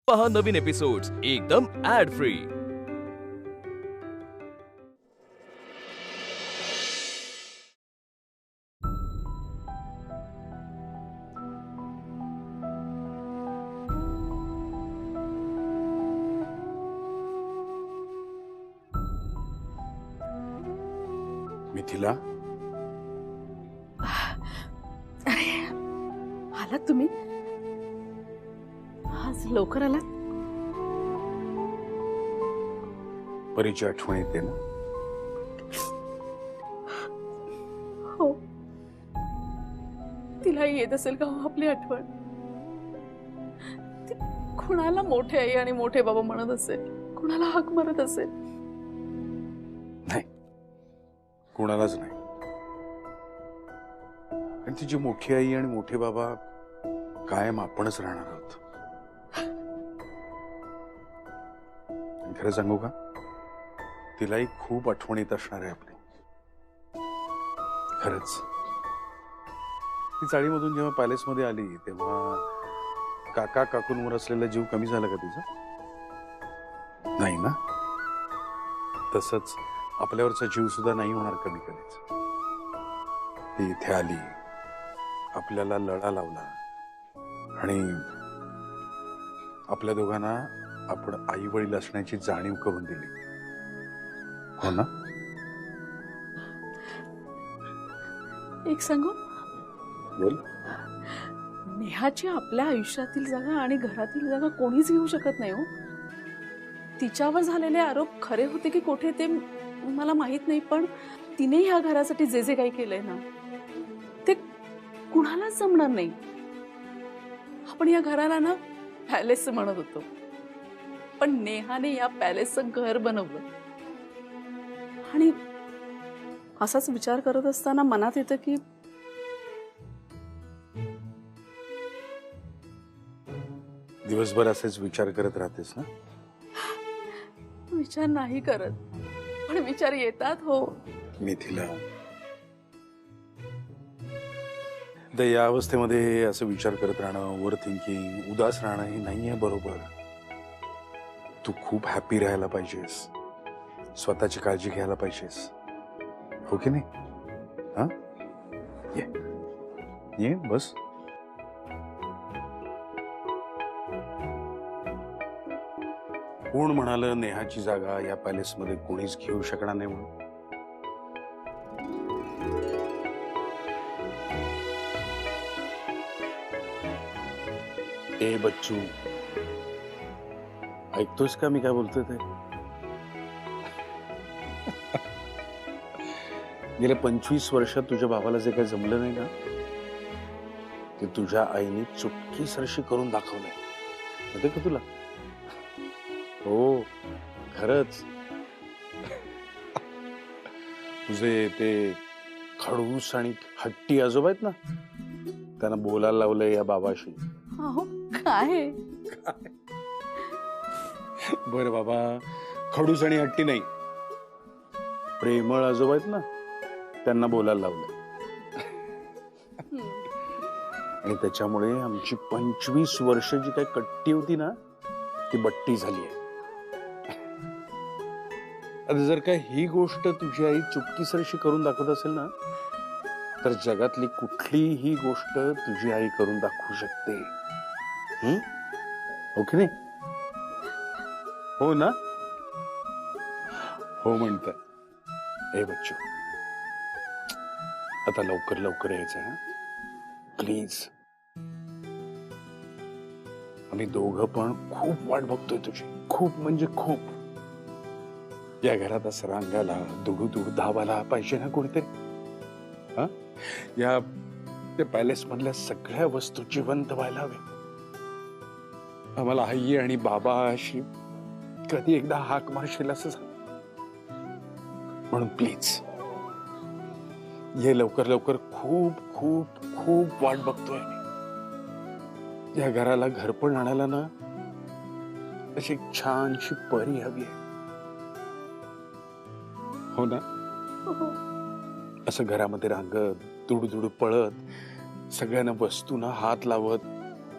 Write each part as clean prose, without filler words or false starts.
पहा नवीन एपिसोड्स एकदम add free. Mithila, आलात तुम्ही? आज लवकर आलात? परीची आठवण येते ना? हो, तिलाही येत असेल का हो आपली आठवण? ती कुणाला मोठे आई आणि मोठे बाबा म्हणत असेल, कुणाला हाक मारत असेल? नाही, कोणालाच नाही. आणि तिची मोठी आई आणि मोठे बाबा कायम आपणच राहणार आहोत. खरं सांगू का, तिलाही खूप आठवण येत असणार आहे आपली. खरंच. ती चाळीमधून जेव्हा पॅलेसमध्ये आली तेव्हा काका काकूंवर असलेला जीव कमी झाला का तिचा? नाही ना? तसंच आपल्यावरचा जीव सुद्धा नाही होणार कमी कधीच. ती इथे आली, आपल्याला लढा लावला आणि आपल्या दोघांना आपण आई वडील असण्याची जाणीव करून दिली. हो ना? एक सांगू? बोल. नेहाची आपल्या आयुष्यातील जागा आणि घरातील जागा कोणीच घेऊ शकत नाही हो. तिच्यावर झालेले आरोप खरे होते की खोटे ते मला माहित नाही, पण तिने ह्या घरासाठी जे जे काही केलंय ना ते कुणालाच जमणार नाही. आपण या घराला ना पॅलेस म्हणत होतो, पण नेहाने या पॅलेसचं घर बनवलं. आणि असाच विचार करत असताना मनात येतं की दिवसभर असेच विचार करत राहतेस ना? विचार नाही करत, पण विचार येतात हो. मिथिला, या अवस्थेमध्ये असं विचार करत राहणं, ओव्हर थिंकिंग, उदास राहणं हे नाहीये बरोबर. तू खूप हॅपी राहायला पाहिजेस, स्वतःची काळजी घ्यायला पाहिजेस, हो की नाही? हा, ये ये बस. कोण म्हणालं नेहाची जागा या पॅलेसमध्ये कोणीच घेऊ शकणार नाही म्हणून? ए बच्चू, ऐकतोस का मी काय बोलतोय ते? गेल्या 25 वर्षात तुझ्या बाबाला जे काही जमलं नाही ना, ते तुझ्या आईने चुटकी सरशी करून दाखवलंय. माहिती का तुला? हो, खरंच. तुझे ते खडूस आणि हट्टी आजोबा आहेत ना, त्यांना बोलायला लावलंय या बाबाशी. अहो काय? बरं बाबा, खडूस आणि हट्टी नाही, प्रेमळ आजोबा आहेत ना, त्यांना बोलायला लावलं. आणि त्याच्यामुळे आमची 25 वर्ष जी काही कट्टी होती ना, ती बट्टी झाली आहे. आता जर का ही गोष्ट तुझी आई चुटकीसरशी करून दाखवत असेल ना, तर जगातली कुठलीही गोष्ट तुझी आई करून दाखवू शकते. हो की नाही? हो ना? हो म्हणतात. हे बच्चू, आता लवकर लवकर यायचं आहे, प्लीज. आम्ही दोघं पण खूप वाट बघतोय तुझी, खूप म्हणजे खूप. या घरात असं रांगाला, दुडू दुडू धावायला पाहिजे ना कोणीतरी. हा, या त्या पॅलेस मधल्या सगळ्या वस्तू जिवंत व्हायला हव्या. आम्हाला आई आणि बाबा अशी कधी एकदा हाक मारशील असं सांग. म्हणून प्लीज ये लवकर लवकर. खूप खूप खूप वाट बघतोय मी. या घराला घरपण आणायला ना अशी एक छानशी परी हवी आहे. हो ना? असं घरामध्ये रांगत, दुडू दुडू पळत, सगळ्यांना वस्तूंना हात लावत,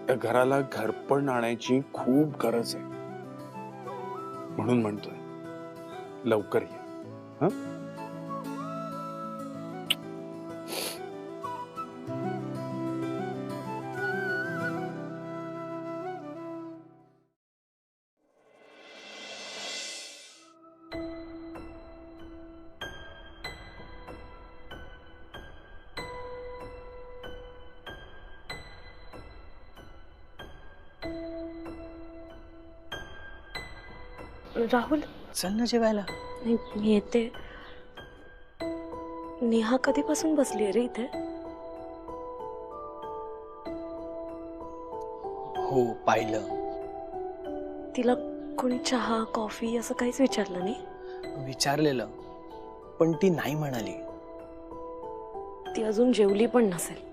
या घराला घरपण आपण आणायची खूप गरज आहे. म्हणून म्हणतोय लवकर ये. हं? राहुल, चल ना जेवायला. नाही मी येते. नेहा कधीपासून बसली आहे रे इथे? हो पाहिलं. तिला कोणी चहा कॉफी असं काहीच विचारलं नाही? विचारलेलं पण ती नाही म्हणाली. ती अजून जेवली पण नसेल.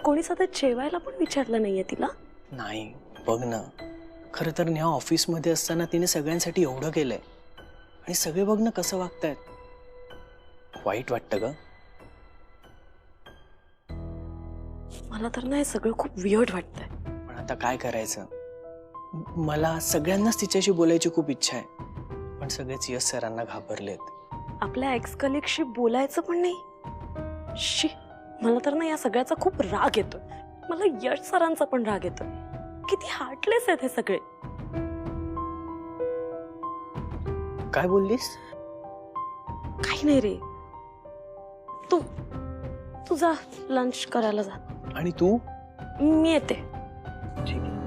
कोणी सतत जेवायला पण विचारलं नाहीये तिला? नाही. बघ ना, खरं तर नेहा ऑफिसमध्ये असताना तिने सगळ्यांसाठी एवढं केलंय आणि सगळे बघ ना कसं वागतायत. वाईट वाटतं ग. मला तर नाही, सगळं खूप वियर्ड वाटतंय. पण आता काय करायचं. मला सगळ्यांनाच तिच्याशी बोलायची खूप इच्छा आहे, पण सगळेच यश सरांना घाबरलेत. आपल्या एक्स कलिगशी बोलायचं पण नाही. शी, मला तर ना या सगळ्याचा खूप राग येतोय. मला यश सरांचा पण राग येतोय. किती हार्टलेस आहेत हे सगळे. काय बोललीस? काही नाही रे. तू जा लंच करायला जा. आणि तू? मी येते. ठीक आहे.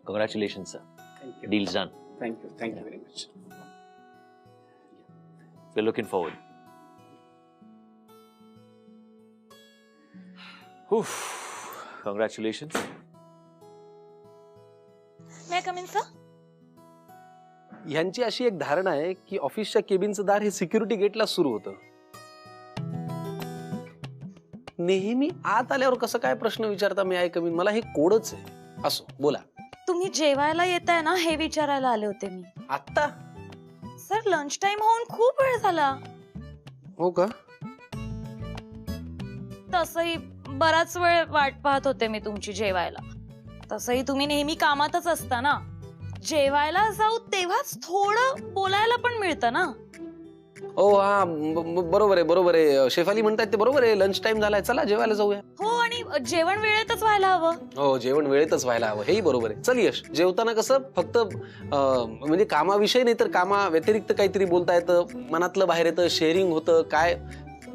Congratulations, sir. Thank you. Deal's done. Thank you. Thank you very much. We're looking forward. Oof. Congratulations. May I come in, sir? ह्यांची अशी एक धारणा आहे की ऑफिसच्या केबिनचं दार हे सिक्युरिटी गेटला सुरू होतं. नेहमी आत आल्यावर कसं काय प्रश्न विचारता मी आय कमीन? मला हे कोडच आहे. असो, बोला. तुम्ही जेवायला येताय ना हे विचारायला आले होते मी. आत्ता? सर लंच टाइम होऊन खूप वेळ झाला. हो का? तसंही बराच वेळ वाट पाहत होते मी तुमची जेवायला. तसंही तुम्ही नेहमी कामातच असता ना. जेवायला जाऊ तेव्हाच थोडं बोलायला पण मिळतं ना. हो हा, बरोबर आहे. शेफाली म्हणतायत ते बरोबर आहे. लंच टाइम झालाय, चला जेवायला जाऊया. हो, आणि जेवण वेळेतच व्हायला हवं. हो, जेवण वेळेतच व्हायला हवं, हेही बरोबर आहे. चल यश, जेवताना कसं फक्त म्हणजे कामाविषयी नाही तर कामा व्यतिरिक्त काहीतरी बोलता येतं, मनातलं बाहेर येतं, शेअरिंग होतं. काय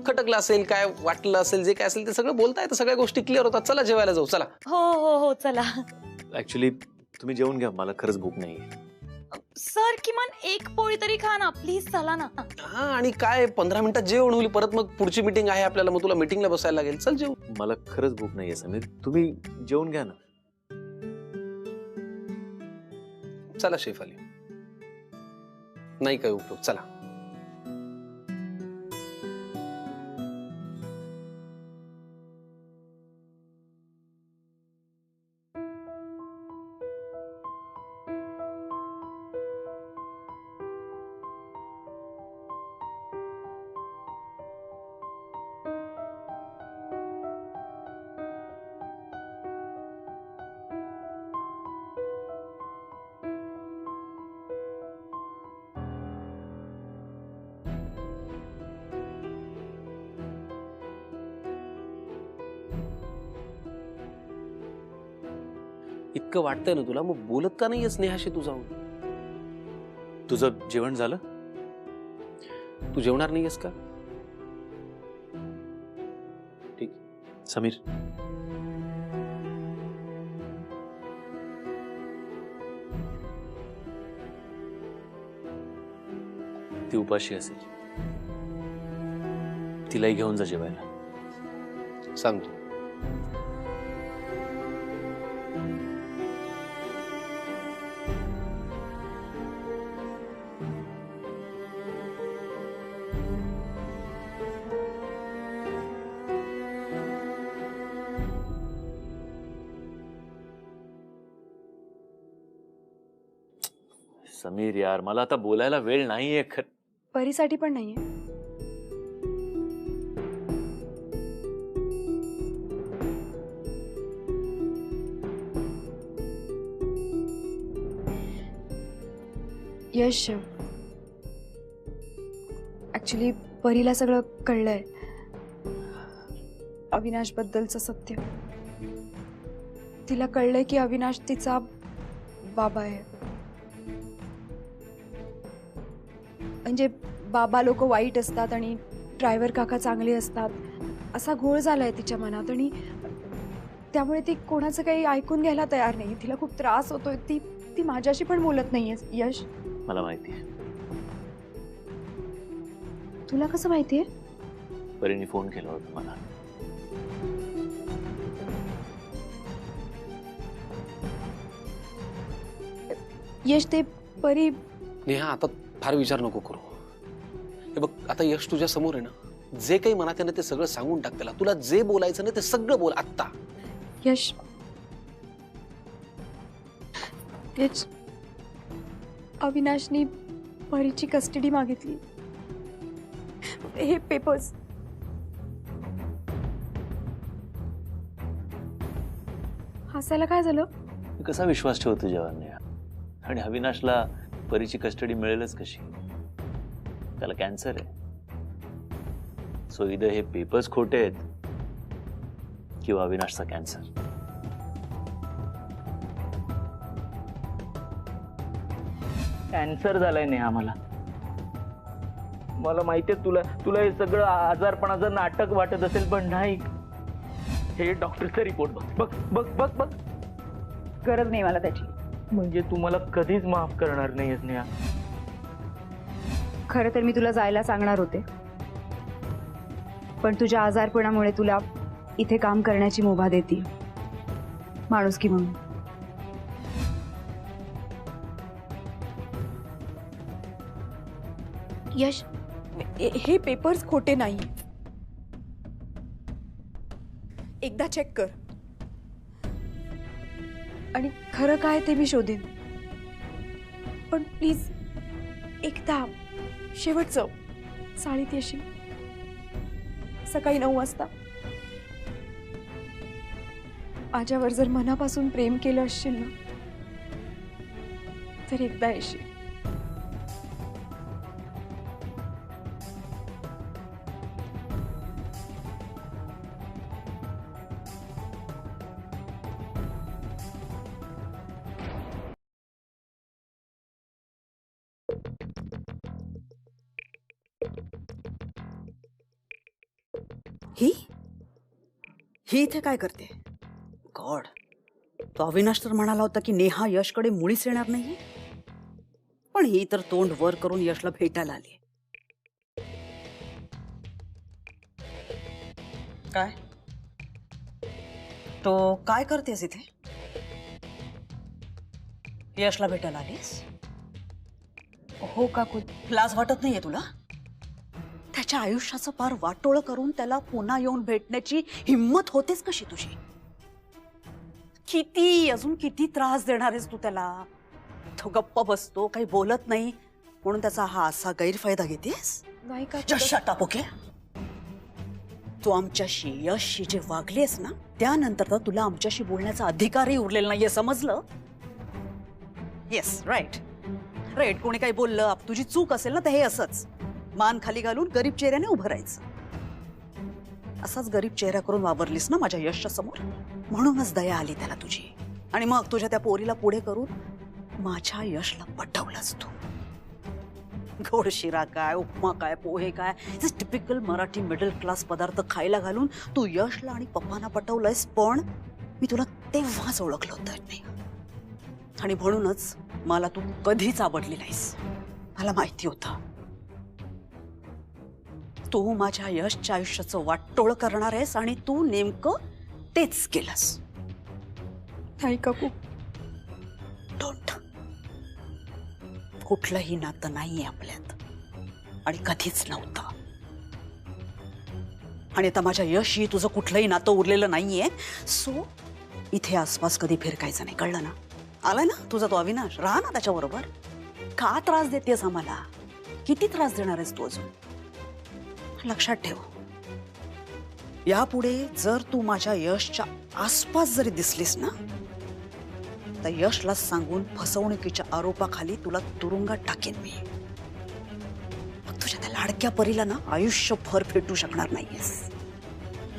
खटकलं असेल, काय वाटलं असेल, जे काय असेल ते सगळं बोलता येतं, सगळ्या गोष्टी क्लिअर होतात. चला जेवायला जाऊ, चला. हो हो हो, चला. ऍक्च्युली तुम्ही जेवून घ्या, मला खरंच भूक नाहीये. सर किमान एक पोळी तरी खा ना प्लीज, चला ना. हा, आणि काय 15 मिनिटात जेवण होईल, परत मग पुढची मीटिंग आहे आपल्याला, मग तुला मीटिंगला बसायला लागेल. चल जेव. मला खरंच भूक नाहीये समीर, तुम्ही जेवून घ्या ना. चला शेफाली, नाही काय उपयोग, चला. इतकं वाटतंय ना तुला, मग बोलत का नाहीये स्नेहाशी तू जाऊन? तुझं जेवण झालं? तू जेवणार नाहीयेस का? ठीक. समीर, ती उपाशी असेल, तिलाही घेऊन जा जेवायला. सांगतो. समीर यार, मला आता बोलायला वेळ नाहीये. परीसाठी पण नाहीये. यश, ऍक्च्युली परीला सगळं कळलंय, अविनाश बद्दलचं सत्य. तिला कळलंय की अविनाश तिचा बाबा आहे. म्हणजे बाबा लोक वाईट असतात आणि ड्रायव्हर काका चांगले असतात असा घोळ झालाय तिच्या मनात, आणि त्यामुळे ती कोणाचं काही ऐकून घ्यायला तयार नाही. तिला खूप त्रास होतोय. ती माझ्याशी पण बोलत नाहीये. यश, मला माहितीये. तुला कसं माहितीये? परीने फोन केला होता मला. यश, ते परी नेहा आता फार विचार नको करू. हे बघ, आता यश तुझ्या समोर आहे ना, जे काही मनात आहे ना ते सगळं सांगून टाक त्याला. तुला जे बोलायचं ना ते सगळं बोल आत्ता. यश, यश, अविनाशनी परीची कस्टडी मागितली. हे पेपर्स. हसायला काय झालं? मी कसा विश्वास ठेवतो तुझ्यावर नेहा? आणि अविनाशला परीची कस्टडी मिळेलच कशी? त्याला कॅन्सर आहे. सो इथं हे पेपर्स खोटे आहेत किंवा अविनाशचा कॅन्सर. कॅन्सर झालाय नेहा मला. मला माहितीये तुला हे सगळं आजारपणाचं नाटक वाटत असेल, पण नाही. हे डॉक्टरचा रिपोर्ट बघ बघ बघ बघ बघ. गरज नाही मला त्याची. म्हणजे तू मला कधीच माफ करणार नाहीयेस नेहा. खरं तर मी तुला जायला सांगणार होते, पण तुझ्या आजारपणामुळे तुला इथे काम करण्याची मुभा देते, माणुसकी म्हणून. यश, हे पेपर्स खोटे नाही. एकदा चेक कर आणि खरं काय ते मी शोधेन. पण प्लीज एकदा शेवटचं साडीत येशील सकाळी 9 वाजता. माझ्यावर जर मनापासून प्रेम केलं असशील ना तर एकदा येशील. ही इथे काय करते? गॉड, तो अविनाश तर म्हणाला होता की नेहा यशकडे मुळीच येणार नाही, पण ही तर तोंड वर करून यशला भेटायला आली. काय तो काय करतेस इथे? यशला भेटायला आलीस? हो काकू. लाज वाटत नाहीये तुला? त्याच्या आयुष्याचं पार वाटोळ करून त्याला पुन्हा येऊन भेटण्याची हिम्मत होतेच कशी तुझी? अजून किती त्रास देणार आहेस तू त्याला? तो गप्प बसतो, काही बोलत नाही, म्हणून त्याचा हा असा गैरफायदा घेतेस? नाही का? Shut up, okay? तू आमच्याशी, यशशी जे वागलीस ना, त्यानंतर तर तुला आमच्याशी बोलण्याचा अधिकारही उरलेला नाहीये, समजलं? Yes, right right. कोणी काही बोललं, तुझी चूक असेल ना, तर हे असंच मान खाली घालून गरीब चेहऱ्याने उभं राहायचं. असाच गरीब चेहरा करून वावरलीस ना माझ्या यशच्या समोर, म्हणूनच दया आली त्याला तुझी. आणि मग तुझ्या त्या पोरीला पुढे करून माझ्या यशला पटवलंस तू. गोड शिरा काय, उपमा काय, पोहे काय, टिपिकल मराठी मिडल क्लास पदार्थ खायला घालून तू यशला आणि पप्पांना पटवलंयस. पण मी तुला तेव्हाच ओळखलं होतं नाही, आणि म्हणूनच मला तू कधीच आवडली नाहीस. मला माहिती होतं तू माझ्या यशच्या आयुष्याचं वाटोळ करणार आहेस, आणि तू नेमकं तेच केलंस. नाही काकू. डोंट. कुठलंही नातं नाहीये आपल्यात, आणि कधीच नव्हतं. आणि आता माझ्या यशही तुझं कुठलंही नातं उरलेलं नाहीये. सो इथे आसपास कधी फिरकायचं नाही, कळलं ना? आलाय ना तुझा तो अविनाश, राहा ना त्याच्याबरोबर. का त्रास देतेस आम्हाला? किती त्रास देणार आहेस तू अजून? लक्षात ठेव, यापुढे जर तू माझ्या यशच्या आसपास जरी दिसलीस ना, तर यशला सांगून फसवणुकीच्या आरोपाखाली तुला तुरुंगात टाकेन मी. मग तुझ्या त्या लाडक्या परीला ना आयुष्यभर भेटू शकणार नाहीयेस.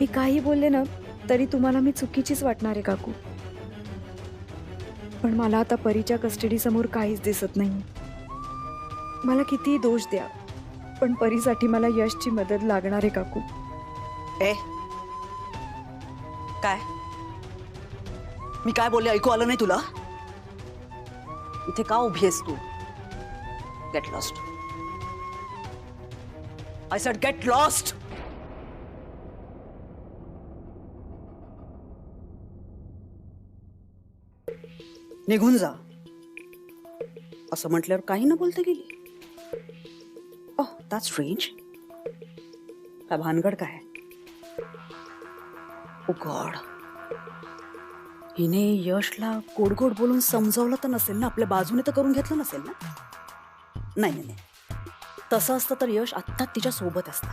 मी काही बोलले ना तरी तुम्हाला मी चुकीचीच वाटणार आहे काकू. पण मला आता परीच्या कस्टडी समोर काहीच दिसत नाही. मला कितीही दोष द्या, पण परीसाठी मला यशची मदत लागणार आहे काकू. ए काय मी काय बोलले ऐकू आलं नाही तुला? इथे का उभी आहेस तू? Get lost. I said get lost. निघून जा असं म्हटल्यावर काही न बोलता गेली. Oh that's strange. काय भानगड काय? ओ गॉड, हिने यशला गोड गोड बोलून समजावलं तर नसेल ना? आपल्या बाजूने तर करून घेतलं नसेल ना? नाही नाही नाही, तसं असतं तर यश आत्ता तिच्या सोबत असतं.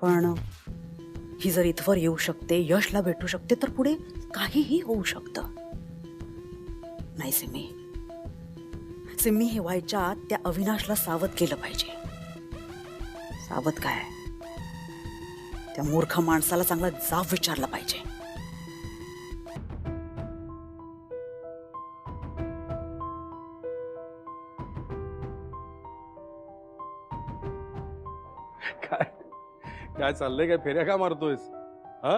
पण ही जर इथवर येऊ शकते, यशला भेटू शकते, तर पुढे काहीही होऊ शकतं. नाही सिम्मी, सिम्मी हे व्हायच्या आत त्या अविनाशला सावध केलं पाहिजे. सावध काय, त्या मूर्ख माणसाला चांगला जाब विचारला पाहिजे. काय काय चाललंय? काय फेऱ्या का मारतोयस? हा,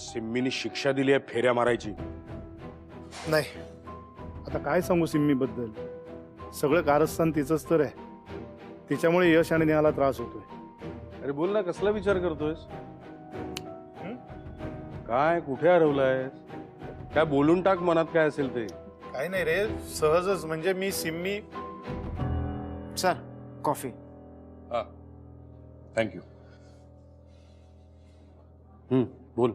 सिम्मीनी शिक्षा दिली आहे फेऱ्या मारायची. नाही, आता काय सांगू सिम्मी बद्दल? सगळं कारस्थान तिचंच तर आहे. तिच्यामुळे यश आणि नेहाला त्रास होतोय. अरे बोल ना, कसला विचार करतोयस? काय कुठे हरवलायस? काय बोलून टाक, मनात काय असेल ते. काही नाही रे, सहजच. म्हणजे मी सिम्मी. Sir coffee. हा थँक्यू. बोल.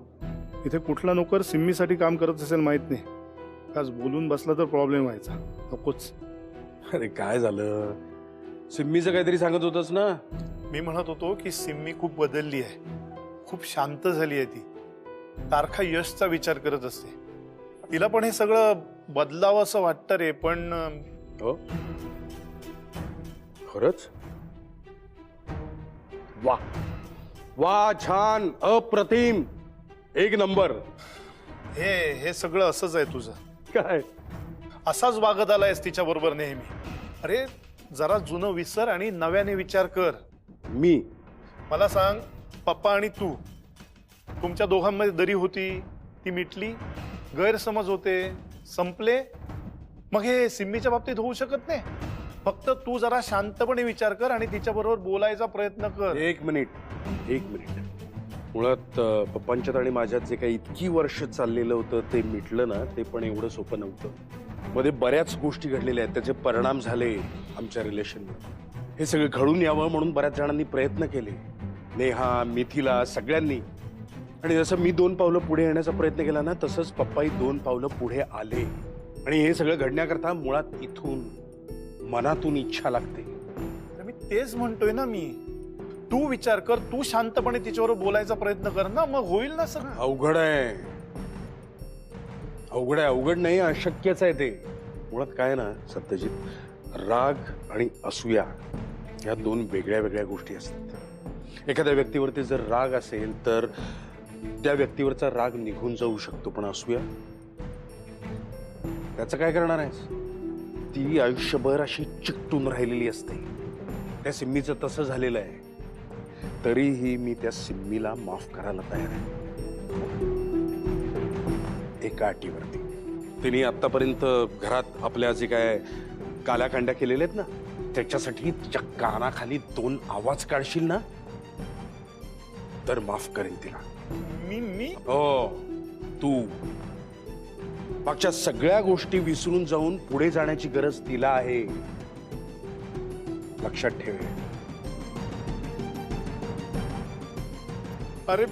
इथे कुठला नोकर सिम्मीसाठी काम करत असेल माहित नाही. आज बोलून बसला तर प्रॉब्लेम व्हायचा. नकोच. अरे काय झालं? सिम्मीचं काहीतरी सांगत होतस ना? मी म्हणत होतो की सिम्मी खूप बदलली आहे, खूप शांत झाली आहे. ती तारखा यशचा विचार करत असते. तिला पण हे सगळं बदलावं असं वाटतं रे. पण हो खरंच? वा वा, छान, अप्रतिम, एक नंबर. हे सगळं असंच आहे तुझं. काय असाच वागत आलायस तिच्या बरोबर नेहमी? अरे जरा जुनं विसर आणि नव्याने विचार कर. मी? मला सांग, पप्पा आणि तू, तुमच्या दोघांमध्ये दरी होती, ती मिटली, गैरसमज होते, संपले. मग हे सिम्मीच्या बाबतीत होऊ शकत नाही? फक्त तू जरा शांतपणे विचार कर आणि तिच्या बरोबर बोलायचा प्रयत्न कर. एक मिनिट. मुळात पप्पांच्यात आणि माझ्यात जे काही इतकी वर्ष चाललेलं होतं ते मिटलं ना, ते पण एवढं सोपं नव्हतं. मध्ये बऱ्याच गोष्टी घडलेल्या आहेत, त्याचे परिणाम झाले आमच्या रिलेशनवर. हे सगळं घडून यावं म्हणून बऱ्याच जणांनी प्रयत्न केले, नेहा, मिथिला, सगळ्यांनी. आणि जसं मी 2 पावलं पुढे येण्याचा प्रयत्न केला ना, तसंच पप्पाही 2 पावलं पुढे आले. आणि हे सगळं घडण्याकरता मुळात इथून मनातून इच्छा लागते. मी तेच म्हणतोय ना. तू विचार कर, तू शांतपणे तिच्यावर बोलायचा प्रयत्न कर ना, मग होईल ना सगळं. अवघड आहे. अवघड नाही, अशक्यच आहे ते. मुळात काय ना सत्यजित, राग आणि असूया या 2 वेगळ्या वेगळ्या गोष्टी असतात. एखाद्या व्यक्तीवरती जर राग असेल तर त्या व्यक्तीवरचा राग निघून जाऊ शकतो, पण असूया त्याचं काय करणार आहेस? ती आयुष्यभर अशी चिकटून राहिलेली असते. त्या सिम्मीचं तसं झालेलं आहे. तरीही मी त्या सिम्मीला माफ करायला तयार आहे, एका अटीवरती. तिने आतापर्यंत घरात आपल्या जे काय काल्याकांड्या केलेल्या आहेत ना, त्याच्यासाठी तिच्या कानाखाली 2 आवाज काढशील ना, तर माफ करेन तिला. मी हो, तू. मागच्या सगळ्या गोष्टी विसरून जाऊन पुढे जाण्याची गरज तिला आहे, लक्षात ठेव. अरे